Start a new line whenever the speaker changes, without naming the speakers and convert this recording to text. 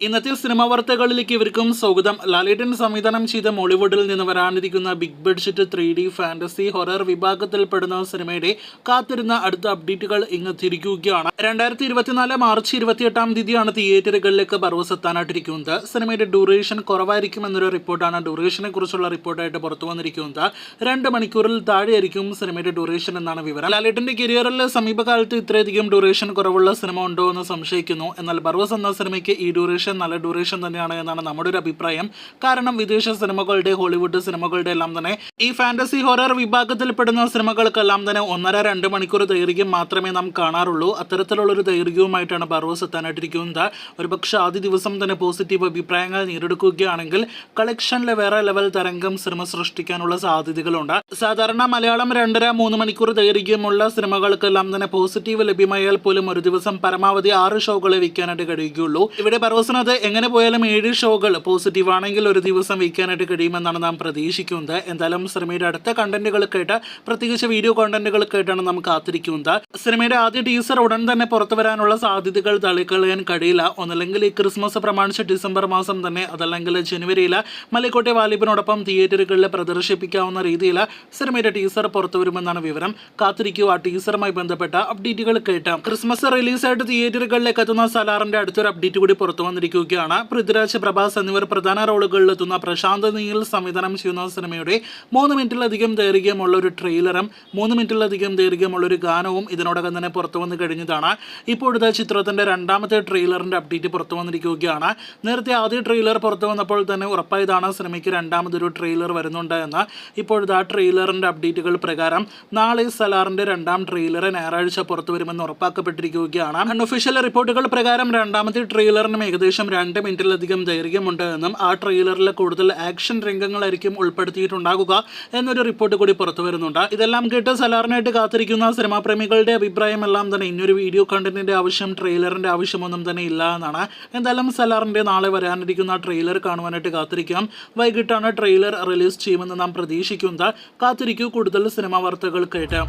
ഇന്നത്തെ സിനിമാ വാർത്തകളിലേക്ക് ഇവർക്കും സ്വാഗതം. ലാലേട്ടൻ സംവിധാനം ചെയ്ത മോളിവുഡിൽ നിന്ന് വരാനിരിക്കുന്ന big budget 3D fantasy horror വിഭാഗത്തിൽപ്പെടുന്ന സിനിമയുടെ കാത്തിരുന്ന അടുത്ത അപ്ഡേറ്റുകൾ ഇങ്ങ് തിരിക്കുകയാണ്. 2024 മാർച്ച് 28 തിയേറ്ററുകളിലേക്ക് ബർവസ് എത്താനായിട്ടിരിക്കുന്നത്. സിനിമയുടെ ഡ്യൂറേഷൻ കുറവായിരിക്കുമെന്നൊരു റിപ്പോർട്ടാണ് ഡ്യൂറേഷനെ കുറിച്ചുള്ള റിപ്പോർട്ടായിട്ട് പുറത്തു വന്നിരിക്കുന്നത്. 2 മണിക്കൂറിൽ താഴെയായിരിക്കും സിനിമയുടെ ഡ്യൂറേഷൻ എന്നാണ് വിവരം. ലാലേട്ടന്റെ കരിയറിൽ സമീപകാലത്ത് ഇത്രയധികം ഡ്യൂറേഷൻ കുറവുള്ള സിനിമ ഉണ്ടോ എന്ന് സംശയിക്കുന്നു. എന്നാൽ ബർവസ് എന്ന സിനിമയ്ക്ക് ഈ ഡ്യൂറേഷൻ നല്ല ഡ്യൂറേഷൻ തന്നെയാണ് എന്നാണ് നമ്മുടെ ഒരു അഭിപ്രായം. കാരണം വിദേശ സിനിമകളുടെ ഹോളിവുഡ് സിനിമകളുടെ എല്ലാം തന്നെ ഈ ഫാന്റസി ഹൊറർ വിഭാഗത്തിൽപ്പെടുന്ന സിനിമകൾക്കെല്ലാം തന്നെ 1.5-2 മണിക്കൂർ ദൈർഘ്യം മാത്രമേ നാം കാണാറുള്ളൂ. അത്തരത്തിലുള്ളൊരു ദൈർഘ്യവുമായിട്ടാണ് ബർവസ് എത്താനായിട്ടിരിക്കുന്നത്. ഒരുപക്ഷെ ആദ്യ ദിവസം തന്നെ പോസിറ്റീവ് അഭിപ്രായങ്ങൾ നേടിയെടുക്കുകയാണെങ്കിൽ കളക്ഷനിലെ വേറെ ലെവൽ തരംഗം സിനിമ സൃഷ്ടിക്കാനുള്ള സാധ്യതകളുണ്ട്. സാധാരണ മലയാളം 2.5-3 മണിക്കൂർ ദൈർഘ്യമുള്ള സിനിമകൾക്കെല്ലാം തന്നെ പോസിറ്റീവ് ലഭ്യമായാൽ പോലും ഒരു ദിവസം പരമാവധി 6 ഷോകളെ വയ്ക്കാനായിട്ട് കഴിയുകയുള്ളൂ. ഇവിടെ ബർവസിന് അത് എങ്ങനെ പോയാലും 7 ഷോകൾ പോസിറ്റീവ് ആണെങ്കിൽ ഒരു ദിവസം വയ്ക്കാനായിട്ട് കഴിയുമെന്നാണ് നാം പ്രതീക്ഷിക്കുന്നത്. എന്തായാലും സിനിമയുടെ അടുത്ത കണ്ടന്റുകൾക്കായിട്ട്, പ്രത്യേകിച്ച് വീഡിയോ കണ്ടന്റുകൾക്കായിട്ടാണ് നാം കാത്തിരിക്കുന്നത്. സിനിമയുടെ ആദ്യ ടീസർ ഉടൻ തന്നെ പുറത്തു വരാനുള്ള സാധ്യതകൾ തള്ളിക്കളയാൻ കഴിയില്ല. ഒന്നല്ലെങ്കിൽ ഈ ക്രിസ്മസ് പ്രമാണിച്ച് ഡിസംബർ മാസം തന്നെ, അതല്ലെങ്കിൽ ജനുവരിയിൽ മലക്കോട്ടെ വാലിബിനോടൊപ്പം തിയേറ്ററുകളിൽ പ്രദർശിപ്പിക്കാവുന്ന രീതിയിൽ സിനിമയുടെ ടീസർ പുറത്തു വരുമെന്നാണ് വിവരം. കാത്തിരിക്കൂ ആ ടീസറുമായി ബന്ധപ്പെട്ട അപ്ഡേറ്റുകൾ കേട്ടാം. ക്രിസ്മസ് റിലീസായിട്ട് തിയേറ്ററുകളിലേക്ക് എത്തുന്ന സലാറിന്റെ അടുത്തൊരു അപ്ഡേറ്റ് കൂടി പുറത്തു വന്നിരിക്കുകയാണ്. പൃഥ്വിരാജ്, പ്രഭാസ് എന്നിവർ പ്രധാന റോളുകളിലെത്തുന്ന പ്രശാന്ത് നീൽ സംവിധാനം ചെയ്യുന്ന സിനിമയുടെ 3 മിനിറ്റിലധികം ദൈർഘ്യമുള്ള ഒരു ട്രെയിലറും 3 മിനിറ്റിലധികം ദൈർഘ്യമുള്ള ഒരു ഗാനവും ഇതിനോടകം തന്നെ പുറത്തു വന്ന് കഴിഞ്ഞതാണ്. ഇപ്പോഴത്തെ ചിത്രത്തിന്റെ രണ്ടാമത്തെ ട്രെയിലറിന്റെ അപ്ഡേറ്റ് പുറത്തു വന്നിരിക്കുകയാണ്. നേരത്തെ ആദ്യ ട്രെയിലർ പുറത്തു വന്നപ്പോൾ തന്നെ ഉറപ്പായതാണ് സിനിമയ്ക്ക് രണ്ടാമതൊരു ട്രെയിലർ വരുന്നുണ്ട് എന്ന്. ഇപ്പോഴത്തെ ആ ട്രെയിലറിന്റെ അപ്ഡേറ്റുകൾ പ്രകാരം നാളെ സലാറിന്റെ രണ്ടാം ട്രെയിലർ ഞായറാഴ്ച പുറത്തു വരുമെന്ന് ഉറപ്പാക്കപ്പെട്ടിരിക്കുകയാണ്. അൺഒഫീഷ്യൽ റിപ്പോർട്ടുകൾ പ്രകാരം രണ്ടാമത്തെ ട്രെയിലറിനും ഏകദേശം 2 മിനിറ്റിലധികം ദൈർഘ്യമുണ്ട് എന്നും ആ ട്രെയിലറിൽ കൂടുതൽ ആക്ഷൻ രംഗങ്ങളായിരിക്കും ഉൾപ്പെടുത്തിയിട്ടുണ്ടാകുക എന്നൊരു റിപ്പോർട്ട് കൂടി പുറത്തു വരുന്നുണ്ട്. ഇതെല്ലാം കേട്ട് സലാറിനായിട്ട് കാത്തിരിക്കുന്ന സിനിമാ പ്രേമികളുടെ അഭിപ്രായം എല്ലാം തന്നെ ഇന്നൊരു വീഡിയോ കണ്ടന്റിന്റെ ആവശ്യം, ട്രെയിലറിന്റെ ആവശ്യമൊന്നും തന്നെ ഇല്ല എന്നാണ്. എന്തായാലും സലാറിന്റെ നാളെ വരാനിരിക്കുന്ന ട്രെയിലർ കാണുവാനായിട്ട് കാത്തിരിക്കാം. വൈകിട്ടാണ് ട്രെയിലർ റിലീസ് ചെയ്യുമെന്ന് നാം പ്രതീക്ഷിക്കുന്നത്. കാത്തിരിക്കൂ കൂടുതൽ സിനിമാ വാർത്തകൾ കേട്ട്.